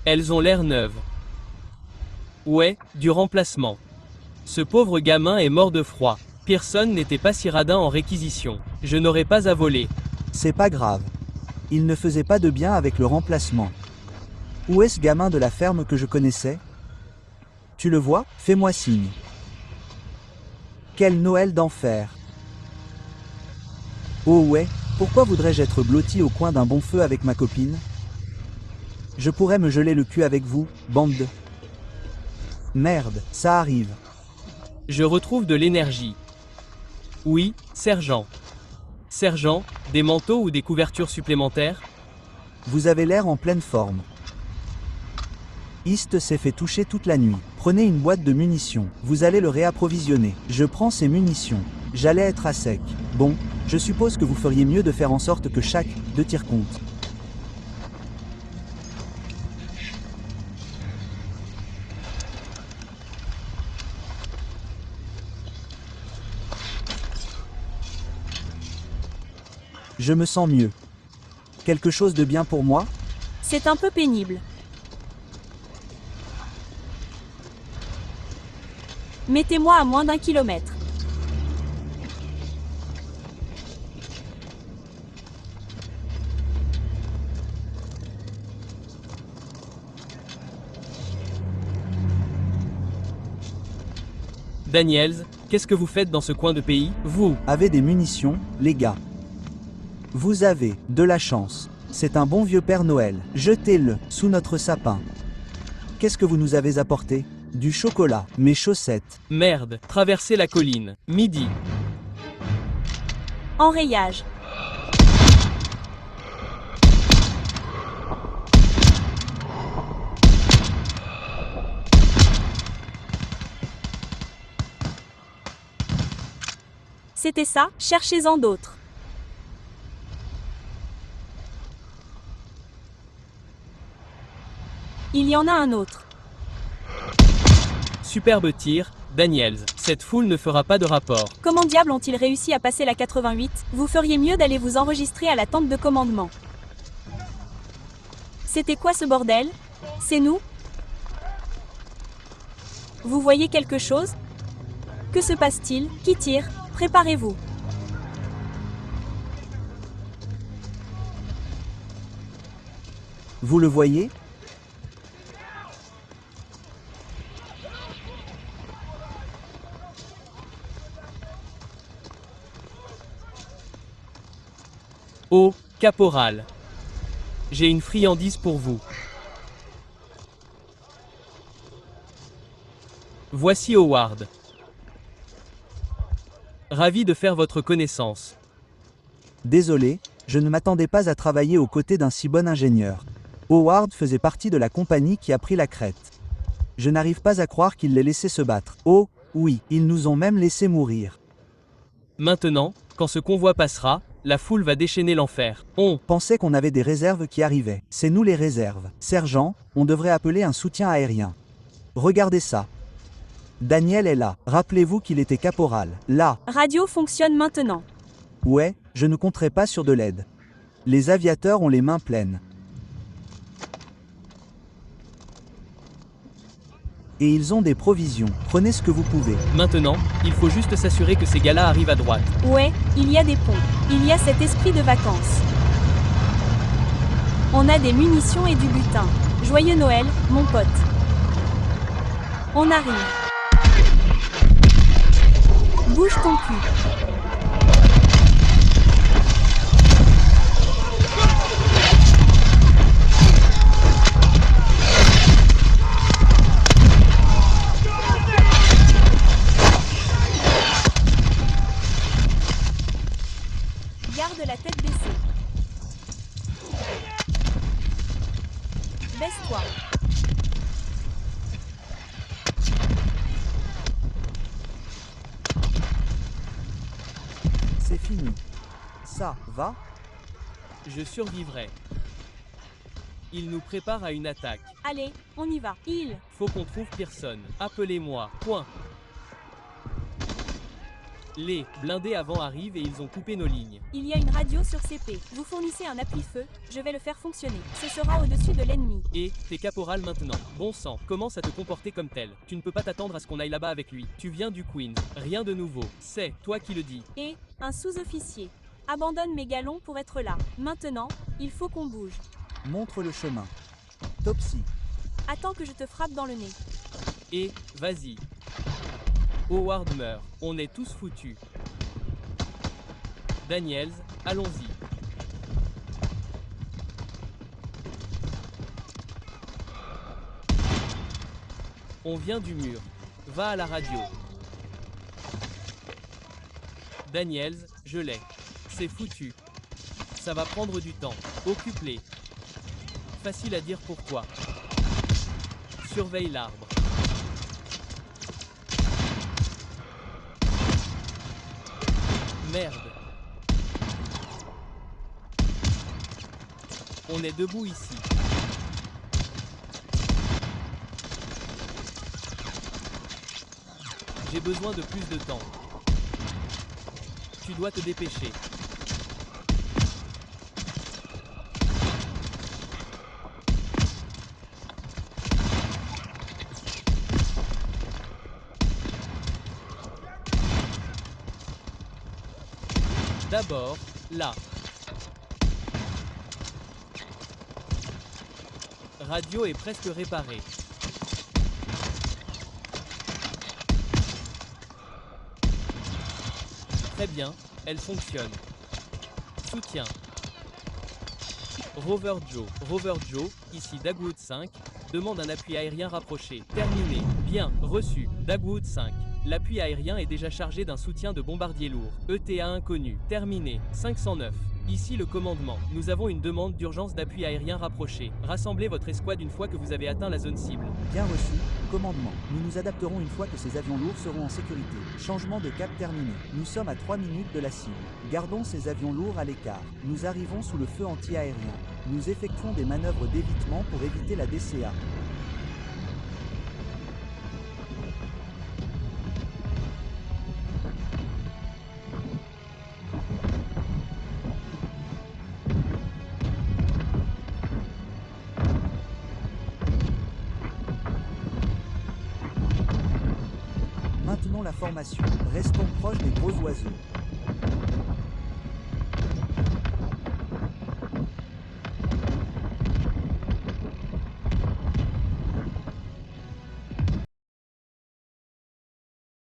Elles ont l'air neuves. Ouais, du remplacement. Ce pauvre gamin est mort de froid. Pearson n'était pas si radin en réquisition. Je n'aurais pas à voler. C'est pas grave. Il ne faisait pas de bien avec le remplacement. Où est ce gamin de la ferme que je connaissais? Tu le vois? Fais-moi signe. Quel Noël d'enfer! Oh ouais, pourquoi voudrais-je être blotti au coin d'un bon feu avec ma copine? Je pourrais me geler le cul avec vous, bande de... Merde, ça arrive. Je retrouve de l'énergie. Oui, sergent. Sergent, des manteaux ou des couvertures supplémentaires? Vous avez l'air en pleine forme. East s'est fait toucher toute la nuit. Prenez une boîte de munitions, vous allez le réapprovisionner. Je prends ces munitions. J'allais être à sec. Bon, je suppose que vous feriez mieux de faire en sorte que chaque de tire compte. Je me sens mieux. Quelque chose de bien pour moi? C'est un peu pénible. Mettez-moi à moins d'1 kilomètre. Daniels, qu'est-ce que vous faites dans ce coin de pays? Vous, Avez des munitions, les gars. Vous avez de la chance. C'est un bon vieux Père Noël. Jetez-le sous notre sapin. Qu'est-ce que vous nous avez apporté? Du chocolat, mes chaussettes. merde, traversez la colline. Midi. Enrayage. C'était ça, cherchez-en d'autres. Il y en a un autre. Superbe tir, Daniels. Cette foule ne fera pas de rapport. Comment diable ont-ils réussi à passer la 88? Vous feriez mieux d'aller vous enregistrer à la tente de commandement. C'était quoi ce bordel? C'est nous? Vous voyez quelque chose? Que se passe-t-il? Qui tire? Préparez-vous. Vous le voyez? Oh, caporal. J'ai une friandise pour vous. Voici Howard. Ravi de faire votre connaissance. Désolé, je ne m'attendais pas à travailler aux côtés d'un si bon ingénieur. Howard faisait partie de la compagnie qui a pris la crête. Je n'arrive pas à croire qu'ils l'aient laissé se battre. Oh, oui, ils nous ont même laissé mourir. Maintenant, quand ce convoi passera, la foule va déchaîner l'enfer. On Pensait qu'on avait des réserves qui arrivaient. C'est nous les réserves. Sergent, on devrait appeler un soutien aérien. Regardez ça. Daniel est là. Rappelez-vous qu'il était caporal. Là. Radio fonctionne maintenant. Ouais, je ne compterai pas sur de l'aide. Les aviateurs ont les mains pleines. Et ils ont des provisions. Prenez ce que vous pouvez. Maintenant, il faut juste s'assurer que ces gars-là arrivent à droite. Ouais, il y a des ponts. Il y a cet esprit de vacances. On a des munitions et du butin. Joyeux Noël, mon pote. On arrive. Bouge ton cul. Garde la tête baissée. Baisse-toi. C'est fini. Ça va? Je survivrai. Il nous prépare à une attaque. Allez, on y va. Faut qu'on trouve Pearson. Appelez-moi. Point. Les blindés avant arrivent et ils ont coupé nos lignes. Il y a une radio sur CP. Vous fournissez un appui-feu, je vais le faire fonctionner. Ce sera au-dessus de l'ennemi. Et, t'es caporal maintenant. Bon sang, commence à te comporter comme tel. Tu ne peux pas t'attendre à ce qu'on aille là-bas avec lui. Tu viens du Queens. Rien de nouveau. C'est toi qui le dis. Et, un sous-officier. Abandonne mes galons pour être là. Maintenant, il faut qu'on bouge. Montre le chemin. Topsy. Attends que je te frappe dans le nez. Et, vas-y. Howard meurt. On est tous foutus. Daniels, allons-y. On vient du mur. Va à la radio. Daniels, je l'ai. C'est foutu. Ça va prendre du temps. Occupe-les. Facile à dire pourquoi. Surveille l'arbre. Merde. On est debout ici. J'ai besoin de plus de temps. Tu dois te dépêcher. D'abord, là. Radio est presque réparée. Très bien, elle fonctionne. Soutien. Rover Joe, ici Dagwood 5, demande un appui aérien rapproché. Terminé. Bien, reçu. Dagwood 5. L'appui aérien est déjà chargé d'un soutien de bombardier lourd. ETA inconnu. Terminé. 509. Ici le commandement. Nous avons une demande d'urgence d'appui aérien rapproché. Rassemblez votre escouade une fois que vous avez atteint la zone cible. Bien reçu. Commandement. Nous nous adapterons une fois que ces avions lourds seront en sécurité. Changement de cap terminé. Nous sommes à 3 minutes de la cible. Gardons ces avions lourds à l'écart. Nous arrivons sous le feu anti-aérien. Nous effectuons des manœuvres d'évitement pour éviter la DCA. Maintenons la formation. Restons proches des gros oiseaux.